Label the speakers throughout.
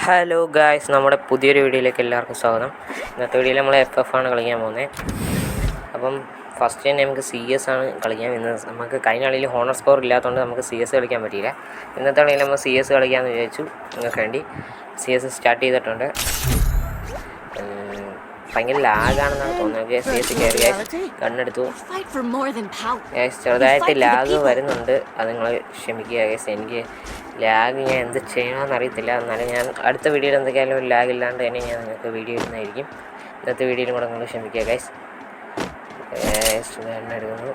Speaker 1: Hello guys, നമ്മുടെ പുതിയൊരു വീഡിയോയിലേക്ക് എല്ലാവർക്കും സ്വാഗതം. ഇന്നത്തെ വീഡിയോയിൽ നമ്മൾ FF ആണ് കളിക്കാൻ പോകുന്നത്. അപ്പം ഫസ്റ്റ് തന്നെ നമുക്ക് CS ആണ് കളിക്കാം. ഇന്ന് നമുക്ക് കഴിഞ്ഞ കളിയിൽ ഹോണർ സ്കോർ ഇല്ലാത്തതുകൊണ്ട് നമുക്ക് CS കളിക്കാൻ പറ്റിയില്ല. ഇന്നത്തെ കളിയിൽ നമ്മൾ CS കളിക്കാമെന്ന് വിചാരിച്ചു. നിങ്ങൾക്ക് വേണ്ടി CS സ്റ്റാർട്ട് ചെയ്തിട്ടുണ്ട്. ഭയങ്കര ലാഗാണെന്നാണ് തോന്നുന്നത്. CS കയറി കണ്ണെടുത്തു. ചെറുതായിട്ട് ലാഗ് വരുന്നുണ്ട്, അത് നിങ്ങൾ ക്ഷമിക്കുക. എനിക്ക് ലാഗ് ഞാൻ എന്ത് ചെയ്യണമെന്ന് അറിയത്തില്ല. എന്നാലും ഞാൻ അടുത്ത വീഡിയോയിൽ എന്തൊക്കെയായാലും ഒരു ലാഗ് ഇല്ലാണ്ട് തന്നെ ഞാൻ നിങ്ങൾക്ക് വീഡിയോ ഇടുന്നതായിരിക്കും. ഇന്നത്തെ വീഡിയോയിലും കൂടെ നിങ്ങൾ ക്ഷമിക്കുക ഗൈസ്. എടുക്കുന്നു.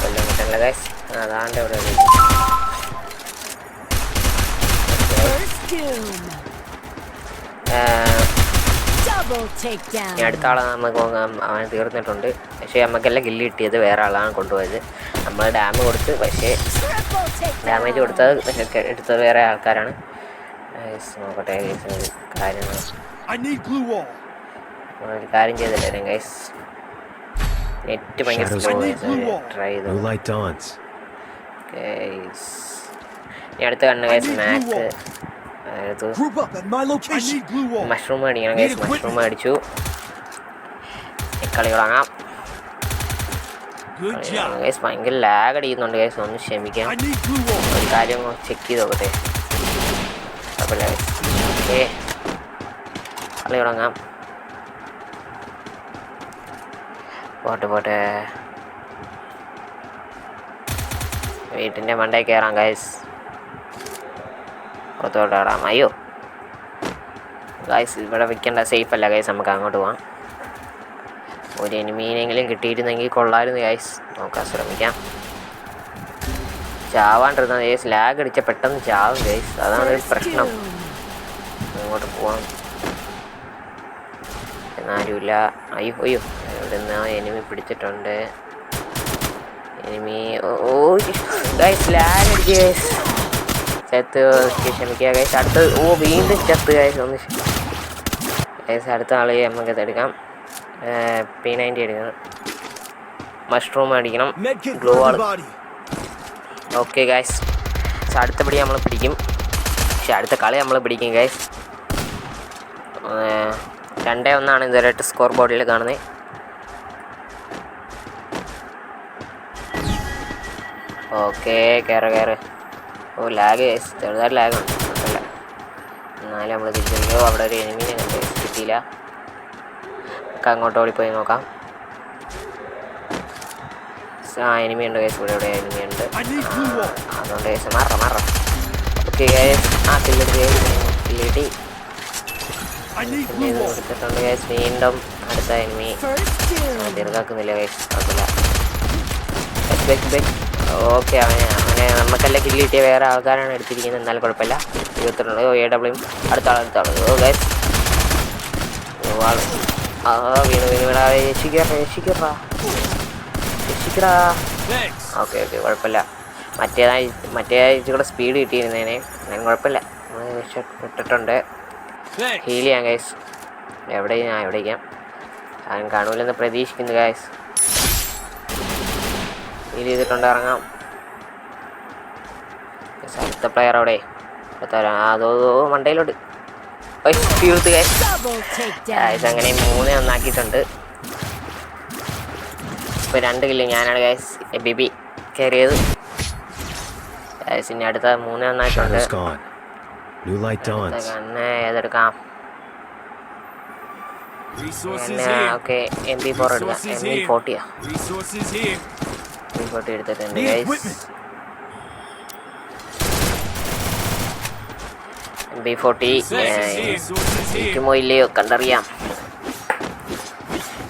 Speaker 1: കൊല്ലം കിട്ടല്ല ഗൈസ്. അതാണ്ട് ഇവിടെ അടുത്ത ആളെ നമുക്ക് അവൻ തീർന്നിട്ടുണ്ട്. പക്ഷേ നമുക്കെല്ലാം കില്ല് കിട്ടിയത് വേറെ ആളാണ് കൊണ്ടുപോയത്. നമ്മൾ ഡാമ് കൊടുത്ത്, പക്ഷേ ഡാമേജ് കൊടുത്തത് എടുത്തത് വേറെ ആൾക്കാരാണ്. നോക്കട്ടെ കാര്യങ്ങൾ ഒരു കാര്യം ചെയ്തില്ലേ ഗൈസ്. നെറ്റ് ഭയങ്കര സ്ലോ. ട്രൈ ചെയ്തു. ഇനി അടുത്ത കണ്ണ് ഗൈസ് മാക്സ് എടുത്തു. മഷ്റൂം അടിക്കണം ഗൈസ്. മഷ്റൂം അടിച്ചു. കളി തുടങ്ങാം ഗൈസ്. ഭയങ്കര ലാഗ് അടിക്കുന്നുണ്ട് ഗൈസ്, ഒന്ന് ക്ഷമിക്കാം. ഒരു കാര്യം ചെക്ക് ചെയ്ത് നോക്കട്ടെ. കുഴപ്പമില്ല ഗൈസ്. ഓക്കെ, കളി തുടങ്ങാം. പോട്ടെ വീട്ടിൻ്റെ മണ്ടയിൽ കയറാം ഗൈസ്. പുറത്തോട്ട് ഇടാം. അയ്യോ ഗൈസ്, ഇവിടെ വെക്കേണ്ട, സേഫ് അല്ല ഗൈസ്. നമുക്ക് അങ്ങോട്ട് പോവാം. ഒരു എനിമീനെങ്കിലും കിട്ടിയിരുന്നെങ്കിൽ കൊള്ളായിരുന്നു ഗൈസ്. നോക്കാൻ ശ്രമിക്കാം. ചാവാണ്ടിരുന്ന ഗൈസ്. ലാഗ് അടിച്ച പെട്ടെന്ന് ചാവും ഗൈസ്, അതാണ് ഒരു പ്രശ്നം. അങ്ങോട്ട് പോവാം. എന്നാരുമില്ല. അയ്യോ ഇവിടെ നിന്ന് എനിമി പിടിച്ചിട്ടുണ്ട്. എനിമി ഗൈസ് ലാഗ് അടിച്ച് ഗൈസ്. ചത്ത് ക്ഷമിക്കുക ഗൈസ്. അടുത്ത് വീണ്ടും ചത്ത് ഗൈസ്. ഒന്ന് ഗൈസ്, അടുത്ത ആളെ നമുക്ക് എടുക്കാം. P90 എടുക്കണം. മഷ്റൂം അടിക്കണം. ഗ്ലൂ വാൾ. ഓക്കെ ഗൈസ്, അടുത്ത പിടി നമ്മൾ പിടിക്കും. പക്ഷെ അടുത്ത കളി നമ്മൾ പിടിക്കും ഗൈസ്. 2-1 ഇതുവരെയായിട്ട് സ്കോർ ബോർഡിൽ കാണുന്നത്. ഓക്കെ, കയറ്. ലാഗ് ഗൈസ്, ചെറുതായിട്ട് ലാഗുണ്ട്. കുഴപ്പമില്ല. എന്നാലും നമ്മൾ തിരിച്ചോ. അവിടെ ഒരു എനിമീനെ കണ്ട് കിട്ടിയില്ല. നമുക്ക് അങ്ങോട്ട് ഓടിപ്പോയി നോക്കാം. എനിമി ഉണ്ട് ഗൈസ്. ഇവിടെ എനിമി ഉണ്ട്. അതുകൊണ്ട് ഗൈസ് മാറാം. ഓക്കെ ഗൈസ്, കില്ലി എടുത്തിട്ടുണ്ട് ഗൈസ്. വീണ്ടും അടുത്ത എനിമി. തീർക്കാക്കുന്നില്ല ഗൈസ്, കുഴപ്പമില്ല. ഓക്കെ, അവനെ നമുക്കെല്ലാം കില്ല് കിട്ടിയ വേറെ ആൾക്കാരാണ് എടുത്തിരിക്കുന്നത്. എന്നാലും കുഴപ്പമില്ല. 22 AW. അടുത്ത ആൾ ഗൈസ്. വീണ രക്ഷിക്കടാ. ഓക്കെ, കുഴപ്പമില്ല. മറ്റേ കൂടെ സ്പീഡ് കിട്ടിയിരുന്നേനെ. എന്നാലും കുഴപ്പമില്ല, ഇട്ടിട്ടുണ്ട്. ഹീൽ ചെയ്യാം ഗൈസ്. എവിടേക്കാം ഞാൻ കാണൂലെന്ന് പ്രതീക്ഷിക്കുന്നു ഗൈസ്. ഹീൽ ചെയ്തിട്ടുണ്ട്. ഇറങ്ങാം. അടുത്ത പ്ലെയർ അവിടെ അതോ മണ്ടയിലോട്ട് തീർത്ത് ഗൈസ്. അങ്ങനെ 3-1 ആക്കിയിട്ടുണ്ട്. ഇപ്പോൾ 2 കില്ല് ഞാനാണ് ഗൈസ്. BB കയറിയത് ഗൈസ്. ഇനി അടുത്ത 3-1 ആയിട്ടുണ്ട്. കണ്ണ് ഏതെടുക്കാം? ഓക്കെ, MP4 എടുക്കാം. MP40 എടുത്തിട്ടുണ്ട് ഗൈസ്. MP40 ഇരിക്കുമോ ഇല്ലയോ കണ്ടറിയാം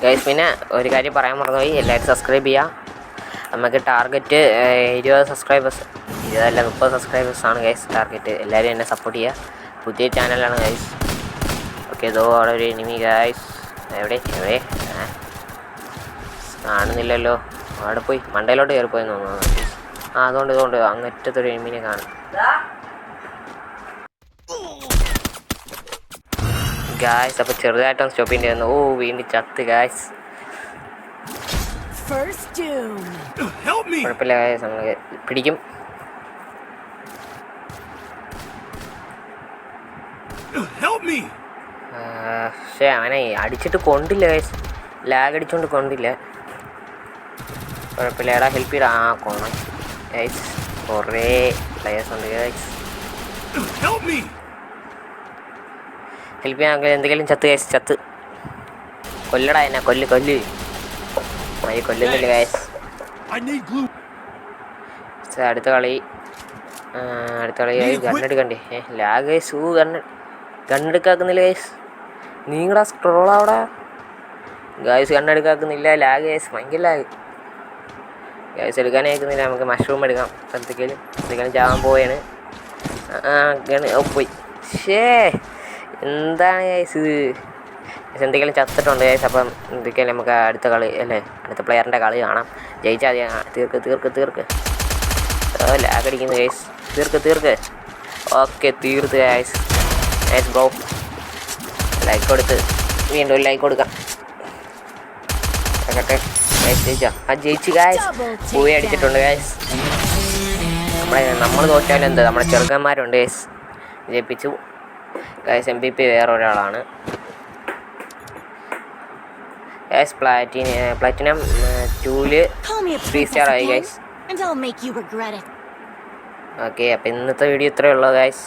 Speaker 1: ഗൈസ്. പിന്നെ ഒരു കാര്യം പറയാൻ മറന്നുപോയി, എല്ലാവരും സബ്സ്ക്രൈബ് ചെയ്യുക. നമുക്ക് ടാർഗറ്റ് 20 സബ്സ്ക്രൈബേഴ്സ്, 30 സബ്സ്ക്രൈബേഴ്സാണ് ഗൈസ് ടാർഗറ്റ്. എല്ലാവരും എന്നെ സപ്പോർട്ട് ചെയ്യുക. പുതിയ ചാനലാണ് ഗൈസ്. ഓക്കെ, അവിടെ ഒരു എനിമി ഗൈസ്. എവിടെ കാണുന്നില്ലല്ലോ. അവിടെ പോയി മണ്ടയിലോട്ട് കയറിപ്പോയി തോന്നുന്നു. അതുകൊണ്ട് അങ്ങറ്റത്തൊരു എനിമീനെ കാണും ഗായ്സ്. അപ്പോൾ ചെറുതായിട്ടൊന്ന് സ്റ്റോപ്പ് ചെയ്യേണ്ടി വന്നു. വീണ്ടും ചത്ത് guys.
Speaker 2: first doom.
Speaker 3: Help me!
Speaker 1: കുഴപ്പമില്ല ഗൈസ്, നമ്മൾ പിടിക്കും.
Speaker 3: Help me!
Speaker 1: പക്ഷേ അവനെ അടിച്ചിട്ട് കൊണ്ടില്ല ഗൈസ്, ലാഗ് അടിച്ചുകൊണ്ട് കൊണ്ടില്ല. കുഴപ്പമില്ല, എടാ ഹെൽപ്പ് ചെയ്താ കൊണം ഗൈസ്. കുറേ പ്ലെയേഴ്സ് ഉണ്ട് ഗൈസ്. ഹെൽപ്പ് ചെയ്യാൻ എന്തെങ്കിലും ചത്ത് ഗൈസ്, ചത്ത് കൊല്ലടാ എന്നെ, കൊല്ല് കൊല്ലുന്നില്ല ഗൈസ്. അടുത്ത കളി ഗണ്ണെടുക്കണ്ടേ? Lag guys. ഗണ്ണെടുക്കാക്കുന്നില്ല ഗൈസ്. നീങ്ങടാ സ്ക്രോളാവടാ ഗൈസ്. ഗണ്ണെടുക്കാക്കുന്നില്ല, ലാഗ് ഗൈസ്, ഭയങ്കര ലാഗ് ഗൈസ്. എടുക്കാനേ അയക്കുന്നില്ല. നമുക്ക് മഷ്റൂം എടുക്കാം. എന്തൊക്കെയും ചാവാൻ പോയാണ്. പോയി. എന്താണ് ഗൈസ് ഇത്? എന്തെങ്കിലും ചത്തിട്ടുണ്ട് ഗൈസ്. അപ്പം എന്തൊക്കെയാലും നമുക്ക് അടുത്ത കളി അല്ലേ, അടുത്ത പ്ലെയറിൻ്റെ കളി കാണാം. ജയിച്ചാൽ തീർക്ക്. ലാഗ് അടിക്കുന്നു ഗൈസ്. തീർക്ക്. ഓക്കെ, തീർത്ത് ഗൈസ്. Nice bro. ലൈക്ക് കൊടുത്ത് വീണ്ടും ലൈക്ക് കൊടുക്കാം. ജയിച്ചു ഗൈസ്. പോയി അടിച്ചിട്ടുണ്ട് ഗൈസ്. നമ്മൾ തോറ്റാലും എന്താ, നമ്മുടെ ചെറുക്കന്മാരുണ്ട് ഗൈസ്, ജയിപ്പിച്ചു ഗൈസ്. MVP വേറെ ഒരാളാണ് ഗൈസ്. പ്ലാറ്റിനം 2-ല് 3 സ്റ്റാർ ആയി ഗൈസ്. ഓക്കെ, അപ്പോൾ ഇന്നത്തെ വീഡിയോ ഇത്രയേ ഉള്ളൂ ഗൈസ്.